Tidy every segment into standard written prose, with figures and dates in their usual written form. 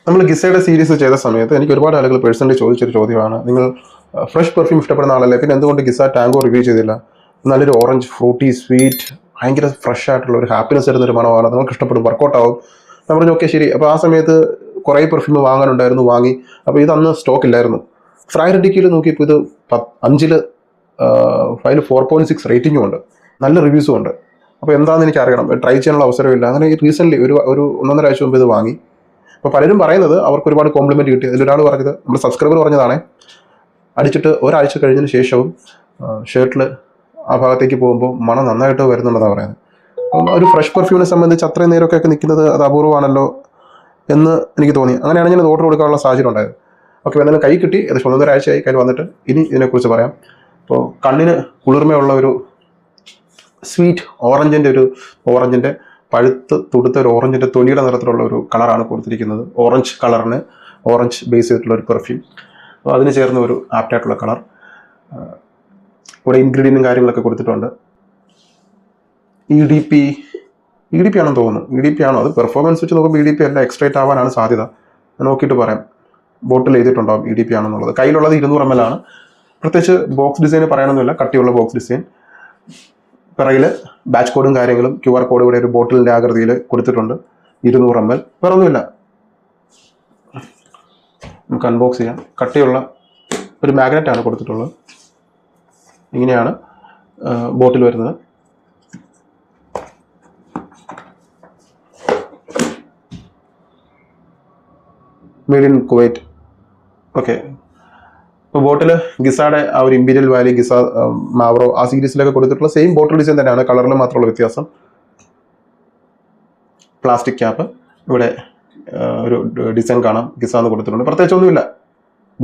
നമ്മൾ ഗിസയുടെ സീരീസ് ചെയ്ത സമയത്ത് എനിക്ക് ഒരുപാട് ആളുകൾ പേഴ്സണലി ചോദിച്ചൊരു ചോദ്യമാണ്, നിങ്ങൾ ഫ്രഷ് പെർഫ്യൂം ഇഷ്ടപ്പെടുന്ന ആളല്ലേ, പിന്നെ എന്തുകൊണ്ട് ഗിസ ടാങ്കോ റിവ്യൂ ചെയ്തില്ല? നല്ലൊരു ഓറഞ്ച് ഫ്രൂട്ടി സ്വീറ്റ് ഭയങ്കര ഫ്രഷ് ആയിട്ടുള്ള ഒരു ഹാപ്പിനെസ് തരുന്നൊരു മണമാണ്, നിങ്ങൾക്ക് ഇഷ്ടപ്പെടും, വർക്കൗട്ട് ആവും. നമ്മൾ പറഞ്ഞു ഓക്കെ ശരി. അപ്പോൾ ആ സമയത്ത് കുറേ പെർഫ്യൂം വാങ്ങാനുണ്ടായിരുന്നു, വാങ്ങി. അപ്പോൾ ഇതന്ന് സ്റ്റോക്ക് ഇല്ലായിരുന്നു. ഫ്രാഗ്രൻറ്റിക്കയിൽ നോക്കിയപ്പോൾ ഇത് 5ൽ 4.6 റേറ്റിംഗും ഉണ്ട്, നല്ല റിവ്യൂസും ഉണ്ട്. അപ്പോൾ എന്താണെന്ന് എനിക്ക് അറിയണം, ട്രൈ ചെയ്യാനുള്ള അവസരമില്ല. അങ്ങനെ റീസെൻ്റ്ലി ഒരു 1.5 ആഴ്ച മുമ്പ് ഇത് വാങ്ങി. അപ്പോൾ പലരും പറയുന്നത് അവർക്ക് ഒരുപാട് കോംപ്ലിമെൻറ്റ് കിട്ടി. അതിലൊരാൾ പറഞ്ഞത്, നമ്മുടെ സബ്സ്ക്രൈബർ പറഞ്ഞതാണേ, അടിച്ചിട്ട് ഒരാഴ്ച കഴിഞ്ഞതിന് ശേഷവും ഷർട്ടിൽ ആ ഭാഗത്തേക്ക് പോകുമ്പോൾ മണം നന്നായിട്ട് വരുന്നുണ്ടെന്നാണ് പറയുന്നത്. അപ്പം ഒരു ഫ്രഷ് പെർഫ്യൂമിനെ സംബന്ധിച്ച് അത്രയും നേരമൊക്കെ നിൽക്കുന്നത് അത് അപൂർവമാണല്ലോ എന്ന് എനിക്ക് തോന്നി. അങ്ങനെയാണ് ഞാൻ ഓർഡർ കൊടുക്കാനുള്ള സാഹചര്യം ഉണ്ടായത്. ഓക്കെ, എന്തായാലും കൈ കിട്ടി. ഏകദേശം 1.5 ആഴ്ചയായി കയ്യിൽ വന്നിട്ട്. ഇനി ഇതിനെക്കുറിച്ച് പറയാം. അപ്പോൾ കണ്ണിന് കുളിർമയുള്ള ഒരു സ്വീറ്റ് ഓറഞ്ചിൻ്റെ പഴുത്ത് തുടുത്ത ഒരു ഓറഞ്ചിൻ്റെ തൊലിയുടെ നിറത്തിലുള്ള ഒരു കളറാണ് കൊടുത്തിരിക്കുന്നത്. ഓറഞ്ച് കളറിന് ഓറഞ്ച് ബേസ് ചെയ്തിട്ടുള്ള ഒരു പെർഫ്യൂം. അപ്പോൾ അതിന് ചേർന്ന ഒരു ആപ്റ്റായിട്ടുള്ള കളർ. ഇവിടെ ഇൻഗ്രീഡിയൻറ്റും കാര്യങ്ങളൊക്കെ കൊടുത്തിട്ടുണ്ട്. EDP ആണെന്ന് തോന്നുന്നു. EDP ആണോ? അത് പെർഫോമൻസ് വെച്ച് നോക്കുമ്പോൾ EDP അല്ല, എക്സ്ട്രേറ്റ് ആവാനാണ് സാധ്യത. നോക്കിയിട്ട് പറയാം. ബോട്ടിൽ എഴുതിയിട്ടുണ്ടാവും EDP ആണെന്നുള്ളത്. കയ്യിലുള്ളത് 200 ml ആണ്. പ്രത്യേകിച്ച് ബോക്സ് ഡിസൈൻ പറയണമെന്നില്ല, കട്ടിയുള്ള ബോക്സ് ഡിസൈൻ. പിറകിൽ ബാച്ച് കോഡും കാര്യങ്ങളും QR കോഡ് ഇവിടെ ഒരു ബോട്ടിലിൻ്റെ ആകൃതിയിൽ കൊടുത്തിട്ടുണ്ട്. 200 ml. വേറെ ഒന്നുമില്ല. നമുക്ക് അൺബോക്സ് ചെയ്യാം. കട്ടിയുള്ള ഒരു മാഗ്നറ്റാണ് കൊടുത്തിട്ടുള്ളത്. ഇങ്ങനെയാണ് ബോട്ടിൽ വരുന്നത്. Made in Kuwait. ഓക്കെ, ഇപ്പോൾ ബോട്ടിൽ ഗിസയുടെ ആ ഒരു ഇമ്പീരിയൽ വാലി, ഗിസ, മാവറോ ആ സീരീസിലൊക്കെ കൊടുത്തിട്ടുള്ള സെയിം ബോട്ടിൽ ഡിസൈൻ തന്നെയാണ്, കളറിൽ മാത്രമുള്ള വ്യത്യാസം. Plastic cap. ഇവിടെ ഒരു ഡിസൈൻ കാണാം, ഗിസ എന്ന് കൊടുത്തിട്ടുണ്ട്. പ്രത്യേകിച്ചൊന്നുമില്ല,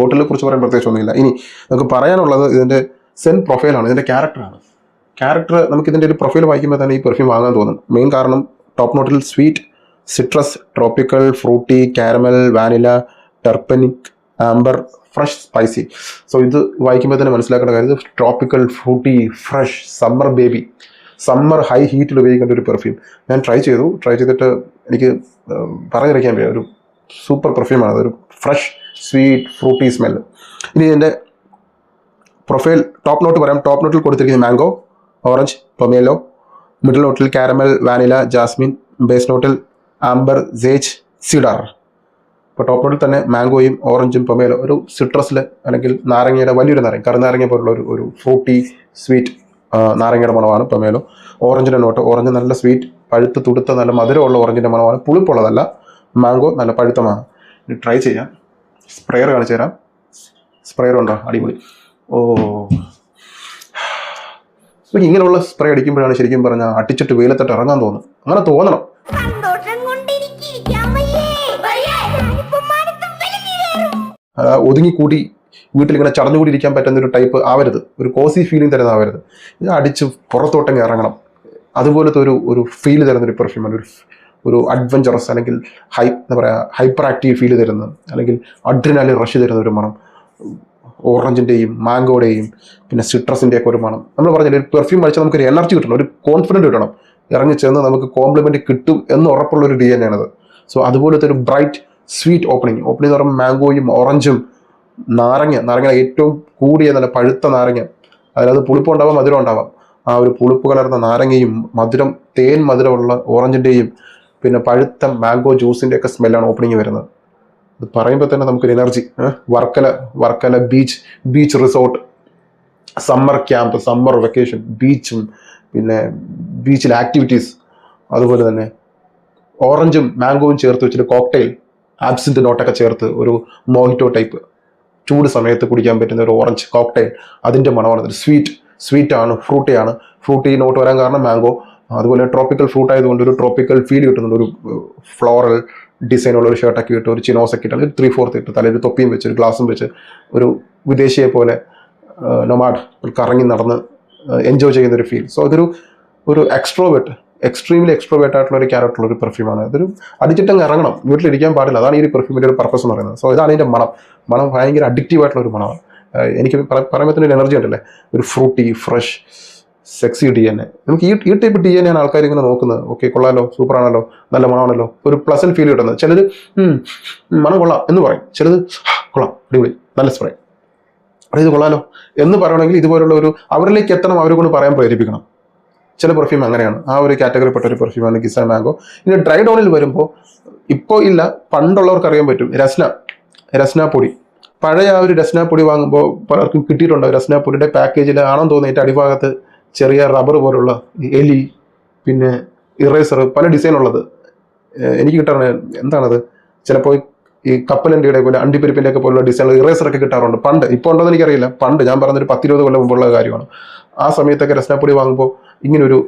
ബോട്ടിലിനെ കുറിച്ച് പറയാൻ പ്രത്യേകിച്ചൊന്നുമില്ല. ഇനി നമുക്ക് പറയാനുള്ളത് ഇതിൻ്റെ സെൻറ്റ് പ്രൊഫൈലാണ്, ഇതിൻ്റെ ക്യാരക്ടറാണ്. നമുക്കിതിൻ്റെ ഒരു പ്രൊഫൈൽ വായിക്കുമ്പോൾ തന്നെ ഈ പെർഫ്യൂം വാങ്ങാൻ തോന്നും. മെയിൻ കാരണം ടോപ്പ് നോട്ടിൽ sweet, citrus, tropical, fruity, caramel, vanilla, terpenic, amber, fresh, spicy. So ഇത് വായിക്കുമ്പോൾ തന്നെ മനസ്സിലാക്കേണ്ട കാര്യം, ഇത് tropical, fruity, fresh, summer baby, summer high ഹീറ്റിൽ ഉപയോഗിക്കേണ്ട ഒരു പെർഫ്യൂം. ഞാൻ ട്രൈ ചെയ്തിട്ട് എനിക്ക് പറഞ്ഞിരിക്കാൻ പറ്റിയ ഒരു സൂപ്പർ പെർഫ്യൂമാണ്. അതൊരു ഫ്രഷ് സ്വീറ്റ് ഫ്രൂട്ടി സ്മെല്ല്. ഇനി ഇതിൻ്റെ പ്രൊഫൈൽ ടോപ്പ് നോട്ട് പറയാം. ടോപ്പ് നോട്ടിൽ കൊടുത്തിരിക്കുന്നത് മാംഗോ, ഓറഞ്ച്, പൊമേലോ. മിഡിൽ നോട്ടിൽ കാരമൽ, വാനില, ജാസ്മിൻ. ബേസ് നോട്ടിൽ ആംബർ, സേജ്, സിഡാർ. ഇപ്പോൾ ടോപ്പ് നോട്ടിൽ തന്നെ മാംഗോയും ഓറഞ്ചും പൊമേലോ, ഒരു സിട്രസിൽ അല്ലെങ്കിൽ നാരങ്ങയുടെ വലിയൊരു നാരങ്ങ, കറുനാരങ്ങ പോലുള്ള ഒരു ഫ്രൂട്ടി സ്വീറ്റ് നാരങ്ങയുടെ മണമാണ് പൊമേലോ. ഓറഞ്ചിൻ്റെ നോട്ട്, ഓറഞ്ച് നല്ല സ്വീറ്റ്, പഴുത്ത് തുടുത്ത നല്ല മധുരമുള്ള ഓറഞ്ചിൻ്റെ മണമാണ്, പുളിപ്പുള്ളതല്ല. മാംഗോ നല്ല പഴുത്തമാണ്. ഇനി ട്രൈ ചെയ്യാം. സ്പ്രെയർ കാണിച്ചു തരാം. സ്പ്രെയർ ഉണ്ടോ? അടിപൊളി. ഇങ്ങനെയുള്ള സ്പ്രേ അടിക്കുമ്പോഴാണ് ശരിക്കും പറഞ്ഞാൽ അടിച്ചിട്ട് വെയിലത്തോട്ട് ഇറങ്ങാൻ തോന്നും. അങ്ങനെ തോന്നണം. ഒതുങ്ങിക്കൂടി വീട്ടിലിങ്ങനെ ചടഞ്ഞുകൂടി ഇരിക്കാൻ പറ്റുന്ന ഒരു ടൈപ്പ് ആവരുത്, ഒരു കോസി ഫീലിംഗ് തരുന്നതാവരുത്. ഇത് അടിച്ച് പുറത്തോട്ടങ്ങ് ഇറങ്ങണം. അതുപോലത്തെ ഒരു ഫീൽ തരുന്നൊരു പെർഫ്യൂമാണ്. ഒരു അഡ്വഞ്ചറസ് അല്ലെങ്കിൽ എന്താ പറയുക, ഹൈപ്പർ ആക്റ്റീവ് ഫീൽ തരുന്ന, അല്ലെങ്കിൽ അഡ്രിനാലിൻ റഷ് തരുന്ന ഒരു മണം. ഓറഞ്ചിൻ്റെയും മാംഗോയുടെയും പിന്നെ സിട്രസിൻ്റെയൊക്കെ ഒരു മണം. നമ്മൾ പറഞ്ഞില്ല, ഒരു പെർഫ്യൂം അടിച്ചാൽ നമുക്കൊരു എനർജി കിട്ടണം, ഒരു കോൺഫിഡൻറ്റ് കിട്ടണം, ഇറങ്ങി ചെന്ന് നമുക്ക് കോംപ്ലിമെൻറ്റ് കിട്ടും എന്ന് ഉറപ്പുള്ളൊരു DNA ആണത്. സോ അതുപോലത്തെ ഒരു ബ്രൈറ്റ് സ്വീറ്റ് ഓപ്പണിങ് എന്ന് പറയുമ്പോൾ മാംഗോയും ഓറഞ്ചും, നാരങ്ങ ഏറ്റവും കൂടിയ നല്ല പഴുത്ത നാരങ്ങ, അതിനകത്ത് പുളിപ്പുണ്ടാവാം, മധുരം ഉണ്ടാവാം. ആ ഒരു പുളിപ്പ് കലർന്ന നാരങ്ങയും തേൻ മധുരമുള്ള ഓറഞ്ചിൻ്റെയും പിന്നെ പഴുത്ത മാംഗോ ജ്യൂസിൻ്റെയൊക്കെ സ്മെല്ലാണ് ഓപ്പണിങ് വരുന്നത്. ഇത് പറയുമ്പോൾ തന്നെ നമുക്കൊരു energy. Varkala beach resort, summer camp, summer vacation, ബീച്ചും പിന്നെ ബീച്ചിലെ ആക്ടിവിറ്റീസ്. അതുപോലെ തന്നെ ഓറഞ്ചും മാംഗോവും ചേർത്ത് വെച്ചിട്ട് കോക്ടെയിൽ, ആബ്സിൻ്റ് നോട്ടൊക്കെ ചേർത്ത് ഒരു മോഹിറ്റോ ടൈപ്പ് ചൂട് സമയത്ത് കുടിക്കാൻ പറ്റുന്ന ഒരു ഓറഞ്ച് കോക്ടെയിൽ, അതിൻ്റെ മണമാണ്. സ്വീറ്റാണ്, ഫ്രൂട്ടി നോട്ട് വരാൻ കാരണം മാംഗോ. അതുപോലെ ട്രോപ്പിക്കൽ ഫ്രൂട്ട് ആയതുകൊണ്ട് ഒരു ട്രോപ്പിക്കൽ ഫീൽ കിട്ടുന്നുണ്ട്. ഒരു ഫ്ലോറൽ ഡിസൈനുള്ള ഒരു ഷർട്ടൊക്കെ ഇട്ട്, ഒരു ചിനോസൊക്കെ ഇട്ട്, അല്ലെങ്കിൽ 3/4 ഇട്ട്, തലയിൽ തൊപ്പിയും വെച്ച്, ഒരു ഗ്ലാസും വെച്ച്, ഒരു വിദേശിയെ പോലെ നൊമാഡ് കറങ്ങി നടന്ന് എൻജോയ് ചെയ്യുന്നൊരു ഫീൽ. സോ ഇതൊരു എക്സ്ട്രീംലി എക്സ്ട്രോവേർട്ട് ആയിട്ടുള്ള ഒരു ക്യാരക്ടറുള്ള ഒരു പെർഫ്യൂമാണ്. ഇതൊരു അടിച്ചിട്ടങ്ങ് ഇറങ്ങണം, വീട്ടിലിരിക്കാൻ പാടില്ല. അതാണ് ഈ ഒരു പെർഫ്യൂമിൻ്റെ ഒരു പർപ്പസ് എന്ന് പറയുന്നത്. സോ ഇതാണ് ഇതിൻ്റെ മണം ഭയങ്കര അഡിക്റ്റീവ് ആയിട്ടുള്ള ഒരു മണമാണ്. എനിക്ക് പറയുമ്പോൾ തന്നെ ഒരു എനർജി ഉണ്ടല്ലേ, ഒരു ഫ്രൂട്ടി, ഫ്രഷ്, സെക്സി DNA. നമുക്ക് ഈ ടൈപ്പ് DNA ആണ് ആൾക്കാർ ഇങ്ങനെ നോക്കുന്നത്. ഓക്കെ, കൊള്ളാലോ, സൂപ്പറാണല്ലോ, നല്ല മണമാണല്ലോ, ഒരു പ്ലസന്റ് ഫീൽ കിട്ടുന്നത്. ചിലർ മണം കൊള്ളാം എന്ന് പറയും, ചിലത് കൊള്ളാം, അടിപൊളി, നല്ല സ്പ്രേ, ഇത് കൊള്ളാലോ എന്ന് പറയണമെങ്കിൽ ഇതുപോലുള്ള ഒരു അവരിലേക്ക് എത്തണം, അവരെ കൊണ്ട് പറയാൻ പ്രേരിപ്പിക്കണം. ചില പെർഫ്യൂം അങ്ങനെയാണ്, ആ ഒരു കാറ്റഗറിപ്പെട്ട ഒരു പെർഫ്യൂമാണ് ഗിസ മാംഗോ. ഇനി ഡ്രൈ ഡൗണിൽ വരുമ്പോൾ ഇപ്പോൾ ഇല്ല, പണ്ടുള്ളവർക്ക് അറിയാൻ പറ്റും, രസ്ന പൊടി. പഴയ ആ ഒരു രസ്ന പൊടി വാങ്ങുമ്പോൾ പലർക്കും കിട്ടിയിട്ടുണ്ടോ? രസ്ന പൊടിയുടെ പാക്കേജിൽ ആണെന്ന് തോന്നുന്നു ഏറ്റവും അടിഭാഗത്ത് ചെറിയ റബ്ബർ പോലുള്ള എലി, പിന്നെ ഇറേസർ, പല ഡിസൈൻ ഉള്ളത് എനിക്ക് കിട്ടാറുണ്ട്. എന്താണത്, ചിലപ്പോൾ ഈ കപ്പലണ്ടിയുടെ പോലെ അണ്ടിപ്പരിപ്പിൻ്റെ ഒക്കെ പോലുള്ള ഡിസൈൻ ഇറേസറൊക്കെ കിട്ടാറുണ്ട് പണ്ട്. ഇപ്പോൾ ഉണ്ടോന്ന് എനിക്കറിയില്ല. പണ്ട് ഞാൻ പറഞ്ഞൊരു 10-20 കൊല്ലം മുമ്പുള്ള കാര്യമാണ്. ആ സമയത്തൊക്കെ രസ്നാപ്പൊടി വാങ്ങുമ്പോൾ ഇങ്ങനൊരു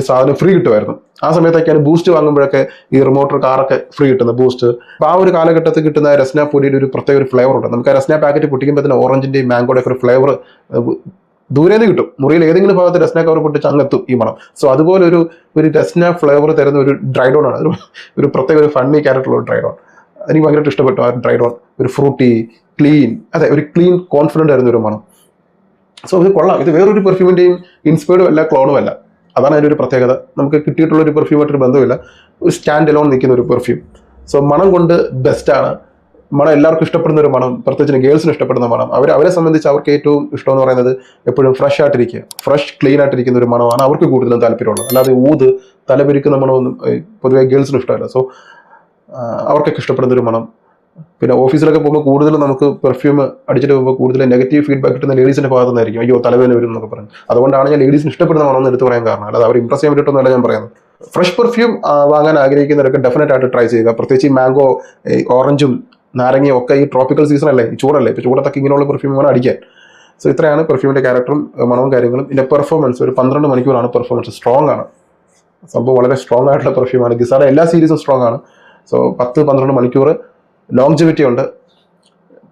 സാധനം ഫ്രീ കിട്ടുമായിരുന്നു. ആ സമയത്തൊക്കെയാണ് ബൂസ്റ്റ് വാങ്ങുമ്പോഴൊക്കെ ഈ റിമോട്ടർ കാറൊക്കെ ഫ്രീ കിട്ടുന്നത്, ബൂസ്റ്റ്. അപ്പോൾ ആ ഒരു കാലഘട്ടത്തിൽ കിട്ടുന്ന രസ്നാപ്പൊടിയുടെ ഒരു പ്രത്യേക ഒരു ഫ്ലേവർ ഉണ്ട്. നമുക്ക് ആ രസ്ന പാക്കറ്റ് പൊട്ടിക്കുമ്പോൾ തന്നെ ഓറഞ്ചിൻ്റെയും മാംഗോയുടെ ഒക്കെ ഒരു ഫ്ലേവർ ദൂരേന്ന് കിട്ടും. മുറിയിൽ ഏതെങ്കിലും ഭാഗത്ത് രസ്ന കവർ പൊട്ടിച്ച് അങ്ങെത്തും ഈ മണം. സോ അതുപോലെ ഒരു രസ്ന ഫ്ലേവർ തരുന്ന ഒരു ഡ്രൈ ഡോൺ ആണ്. ഒരു പ്രത്യേക ഒരു ഫണ്ണി ക്യാരക്ടറുള്ള ഡ്രൈ ഡോൺ. എനിക്ക് ഭയങ്കരമായിട്ട് ഇഷ്ടപ്പെട്ടു ആ ഡ്രൈ ഡോൺ. ഒരു ഫ്രൂട്ടി, ക്ലീൻ, അതെ, ഒരു ക്ലീൻ കോൺഫിഡൻ്റ് ആയിരുന്ന ഒരു മണം. സോ ഇത് കൊള്ളാം. ഇത് വേറൊരു പെർഫ്യൂമിൻ്റെയും ഇൻസ്പയർഡും അല്ല, ക്ലോണും അല്ല. അതാണ് അതിൻ്റെ ഒരു പ്രത്യേകത. നമുക്ക് കിട്ടിയിട്ടുള്ള ഒരു പെർഫ്യൂമായിട്ടൊരു ബന്ധമില്ല, ഒരു സ്റ്റാൻഡ് എലോൺ നിൽക്കുന്ന ഒരു പെർഫ്യൂം. സോ മണം കൊണ്ട് ബെസ്റ്റാണ്. മണം എല്ലാവർക്കും ഇഷ്ടപ്പെടുന്ന ഒരു മണം, പ്രത്യേകിച്ച് ഗേൾസിന് ഇഷ്ടപ്പെടുന്ന മണം. അവരെ സംബന്ധിച്ച് അവർക്ക് ഏറ്റവും ഇഷ്ടം എന്ന് പറയുന്നത് എപ്പോഴും ഫ്രഷ് ആയിട്ടിരിക്കുക, ഫ്രഷ് ക്ലീൻ ആയിട്ടിരിക്കുന്ന ഒരു മണമാണ് അവർക്ക് കൂടുതലും താല്പര്യമുള്ളത്. അല്ലാതെ തലപിരിക്കുന്ന മണമൊന്നും പൊതുവെ ഗേൾസിന് ഇഷ്ടമല്ല. സോ അവർക്കൊക്കെ ഇഷ്ടപ്പെടുന്ന ഒരു മണം. പിന്നെ ഓഫീസിലൊക്കെ പോകുമ്പോൾ കൂടുതലും നമുക്ക് പെർഫ്യൂം അടിച്ചിട്ട് പോകുമ്പോൾ കൂടുതൽ നെഗറ്റീവ് ഫീഡ്ബാക്ക് കിട്ടുന്ന ലേഡീസിന്റെ ഭാഗത്തു നിന്നായിരിക്കും. അയ്യോ, തലവേദന വരും എന്നൊക്കെ പറഞ്ഞു. അതുകൊണ്ടാണ് ഞാൻ ലേഡീസിന് ഇഷ്ടപ്പെടുന്ന മണമെന്ന് എടുത്ത് പറയാൻ കാരണം. അല്ലാതെ അവർ ഇംപ്രസ് ചെയ്യാൻ വേണ്ടിയിട്ടൊന്നുമല്ല ഞാൻ പറയുന്നത്. ഫ്രഷ് പെർഫ്യൂം വാങ്ങാൻ ആഗ്രഹിക്കുന്നവരൊക്കെ ഡെഫിനറ്റ് ആയിട്ട് ട്രൈ ചെയ്യുക. പ്രത്യേകിച്ച് ഈ മാംഗോ, ഓറഞ്ചും നാരങ്ങയും ഒക്കെ ഈ ട്രോപ്പിക്കൽ സീസൺ അല്ലേ, ഈ ചൂടല്ലേ, ഇപ്പോൾ ചൂടത്തൊക്കെ ഇങ്ങനെയുള്ള പെർഫ്യൂം വേണം അടിക്കാൻ. സോ ഇത്രയാണ് പെർഫ്യൂമിന്റെ ക്യാരക്ടറും മണവും കാര്യങ്ങളും. ഇതിന്റെ പെർഫോമൻസ് ഒരു 12 മണിക്കൂറാണ് പെർഫോമൻസ്. സ്ട്രോങ് ആണ് സംഭവം, വളരെ സ്ട്രോങ് ആയിട്ടുള്ള പെർഫ്യൂമാണ്. ഗിസായുടെ എല്ലാ സീരീസും സ്ട്രോങ് ആണ്. സോ 10-12 മണിക്കൂർ ലോങ്ജിവിറ്റി ഉണ്ട്.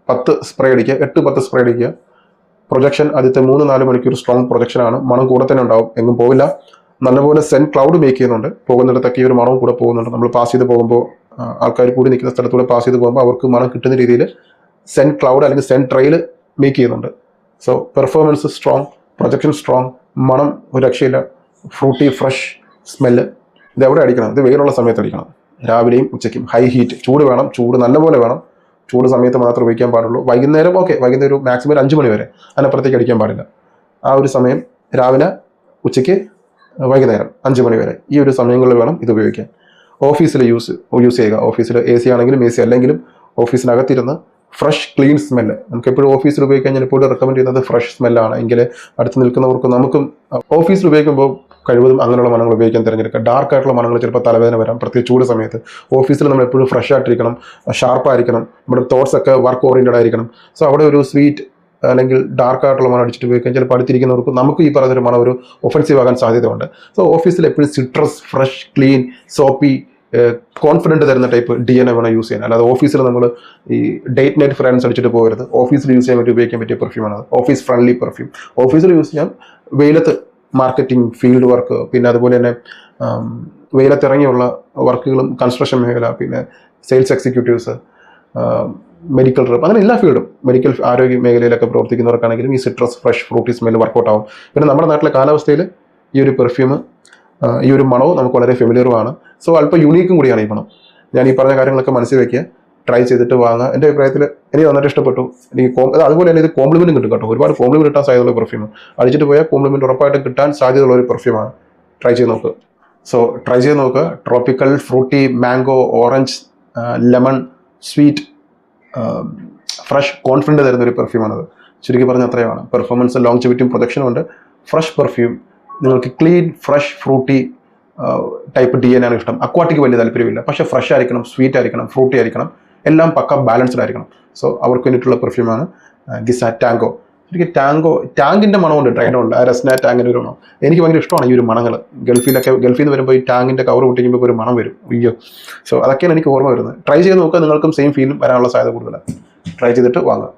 10 സ്പ്രേ അടിക്കുക, 8-10 സ്പ്രേ അടിക്കുക. പ്രൊജക്ഷൻ ആദ്യത്തെ 3-4 മണിക്കൂർ സ്ട്രോങ് പ്രൊജക്ഷനാണ്. മണം കൂടെ തന്നെ ഉണ്ടാവും, എങ്ങും പോവില്ല. നല്ലപോലെ സെൻറ്റ് ക്ലൗഡ് മേക്ക് ചെയ്യുന്നുണ്ട്. പോകുന്നിടത്തൊക്കെ ഈ ഒരു മണവും കൂടെ പോകുന്നുണ്ട്. നമ്മൾ പാസ് ചെയ്ത് പോകുമ്പോൾ, ആൾക്കാർ കൂടി നിൽക്കുന്ന സ്ഥലത്തൂടെ പാസ് ചെയ്ത് പോകുമ്പോൾ അവർക്ക് മണം കിട്ടുന്ന രീതിയിൽ സെൻറ്റ് ക്ലൗഡ് അല്ലെങ്കിൽ സെൻറ്റ് ട്രെയിൽ മേക്ക് ചെയ്യുന്നുണ്ട്. So performance strong, projection strong, മണം ഒരു രക്ഷയില്ല, ഫ്രൂട്ടി ഫ്രഷ് സ്മെല്ല്. ഇത് എവിടെ അടിക്കണം? ഇത് വെയിലുള്ള സമയത്ത് അടിക്കണം, രാവിലെയും ഉച്ചയ്ക്കും. ഹൈ ഹീറ്റ്, ചൂട് വേണം, ചൂട് നല്ലപോലെ വേണം. ചൂട് സമയത്ത് മാത്രമേ ഉപയോഗിക്കാൻ പാടുള്ളൂ. വൈകുന്നേരം ഓക്കെ, വൈകുന്നേരം മാക്സിമം ഒരു 5 മണി വരെ, അതിനപ്പുറത്തേക്ക് അടിക്കാൻ പാടില്ല. ആ ഒരു സമയം രാവിലെ, ഉച്ചയ്ക്ക്, വൈകുന്നേരം 5 മണി വരെ, ഈ ഒരു സമയങ്ങളിൽ വേണം ഇത് ഉപയോഗിക്കാൻ. ഓഫീസിൽ യൂസ് ചെയ്യുക. ഓഫീസിൽ AC ആണെങ്കിലും AC അല്ലെങ്കിലും ഓഫീസിനകത്തിരുന്ന് ഫ്രഷ് ക്ലീൻ സ്മെല്ല്. നമുക്ക് എപ്പോഴും ഓഫീസിൽ ഉപയോഗിക്കാൻ ഞാൻ എപ്പോഴും റെക്കമെൻഡ് ചെയ്യുന്നത് ഫ്രഷ് സ്മെല്ലാണ്. എങ്കിൽ അടുത്ത് നിൽക്കുന്നവർക്കും നമുക്കും ഓഫീസിൽ ഉപയോഗിക്കുമ്പോൾ കഴിവതും അങ്ങനെയുള്ള മണങ്ങൾ ഉപയോഗിക്കാൻ തിരഞ്ഞെടുക്കുക. ഡാർക്ക് ആയിട്ടുള്ള മണങ്ങൾ ചിലപ്പോൾ തലവേദന വരാം, പ്രത്യേകിച്ച് ചൂട് സമയത്ത്. ഓഫീസിൽ നമ്മൾ എപ്പോഴും ഫ്രഷ് ആയിട്ടിരിക്കണം, ഷാർപ്പായിരിക്കണം, നമ്മുടെ തോട്ട്സ് ഒക്കെ വർക്ക് ഓറിയൻറ്റഡ് ആയിരിക്കണം. സോ അവിടെ ഒരു സ്വീറ്റ് അല്ലെങ്കിൽ ഡാർക്ക് ആയിട്ടുള്ള മണം അടിച്ചിട്ട് ഉപയോഗിക്കാൻ ചിലപ്പോൾ അടുത്തിരിക്കുന്നവർക്ക് നമുക്ക് ഈ പറഞ്ഞൊരു മണം ഒരു ഒഫൻസീവ് ആകാൻ സാധ്യതയുണ്ട്. സോ ഓഫീസിൽ എപ്പോഴും citrus, fresh, clean, soapy, confident തരുന്ന ടൈപ്പ് DNA വേണം യൂസ് ചെയ്യാൻ. അല്ലാതെ ഓഫീസിൽ നമ്മൾ ഈ ഡേറ്റ് നൈറ്റ് ഫ്രാഗ്രൻസ് അടിച്ചിട്ട് പോകരുത്. ഓഫീസിൽ യൂസ് ചെയ്യാൻ വേണ്ടി ഉപയോഗിക്കാൻ പറ്റിയ പെർഫ്യൂമാണ് അത്. ഓഫീസ് ഫ്രണ്ട്ലി പെർഫ്യൂം ഓഫീസിൽ യൂസ് ചെയ്യാൻ. വെയിലത്ത് മാർക്കറ്റിംഗ്, ഫീൽഡ് വർക്ക്, പിന്നെ അതുപോലെ തന്നെ വെയിലത്തിറങ്ങിയുള്ള വർക്കുകളും, കൺസ്ട്രക്ഷൻ മേഖല, പിന്നെ സെയിൽസ് എക്സിക്യൂട്ടീവ്സ്, മെഡിക്കൽ റെപ്പ്, അങ്ങനെ എല്ലാ ഫീൽഡും, മെഡിക്കൽ ആരോഗ്യ മേഖലയിലൊക്കെ പ്രവർത്തിക്കുന്നവർക്കാണെങ്കിലും ഈ citrus, fresh, fruity smell work out ആവും. പിന്നെ നമ്മുടെ നാട്ടിലെ കാലാവസ്ഥയിൽ ഈ ഒരു പെർഫ്യൂം, ഈ ഒരു മണവും നമുക്ക് വളരെ ഫെമിലിയറുമാണ്. സോ അല്പം യുണീക്കും കൂടിയാണ് ഈ മണം. ഞാൻ ഈ പറഞ്ഞ കാര്യങ്ങളൊക്കെ മനസ്സിൽ വയ്ക്കുക, ട്രൈ ചെയ്തിട്ട് വാങ്ങുക. എൻ്റെ അഭിപ്രായത്തിൽ എനിക്ക് നന്നായിട്ട് ഇഷ്ടപ്പെട്ടു. എനിക്ക് അതുപോലെ തന്നെ ഇത് കോംപ്ലിമെൻറ്റും കിട്ടും കേട്ടോ. ഒരുപാട് കോംപ്ലിമെൻറ്റ് കിട്ടാൻ സാധ്യതയുള്ള പെർഫ്യൂം. അടിച്ചിട്ട് പോയാൽ കോംപ്ലിമെൻറ്റ് ഉറപ്പായിട്ടും കിട്ടാൻ സാധ്യതയുള്ള ഒരു പെർഫ്യൂമാണ്. ട്രൈ ചെയ്ത് നോക്കുക. സോ ട്രൈ ചെയ്ത് നോക്കുക. Tropical, fruity, mango, orange, lemon, sweet, fresh, confident തരുന്ന ഒരു പെർഫ്യൂമാണത്. ചുരുക്കി പറഞ്ഞ അത്രയുമാണ്. പെർഫോമൻസ്, ലോങ്ജിവിറ്റിയും പ്രൊജക്ഷനും ഉണ്ട്. Fresh perfume. നിങ്ങൾക്ക് clean, fresh, fruity type DNA ആണ് ഇഷ്ടം. അക്വാട്ടിക് വലിയ താല്പര്യമില്ല, പക്ഷേ ഫ്രഷ് ആയിരിക്കണം, സ്വീറ്റ് ആയിരിക്കണം, ഫ്രൂട്ടി ആയിരിക്കണം, എല്ലാം പക്ക ബാലൻസ്ഡ് ആയിരിക്കണം. സോ അവർക്ക് വേണ്ടിയിട്ടുള്ള പെർഫ്യൂമാണ് ഗിസ ടാങ്കോ. ശരിക്കും ടാങ്കിൻ്റെ മണമുണ്ട്, ഡ്രൈഡുണ്ട്. ആ രസ്ന ടാങ്കിൻ്റെ ഒരു മണം എനിക്ക് ഭയങ്കര ഇഷ്ടമാണ്. ഈ ഒരു മണങ്ങൾ ഗൾഫിൽ നിന്ന് വരുമ്പോൾ ഈ ടാങ്കിൻ്റെ കവർ പൊട്ടിക്കുമ്പോൾ ഒരു മണം വരും. അയ്യോ. സോ അതൊക്കെയാണ് എനിക്ക് ഓർമ്മ വരുന്നത്. ട്രൈ ചെയ്ത് നോക്കുക, നിങ്ങൾക്കും സെയിം ഫീലും വരാനുള്ള സാധ്യത കൂടുതലാണ്. ട്രൈ ചെയ്തിട്ട് വാങ്ങുക.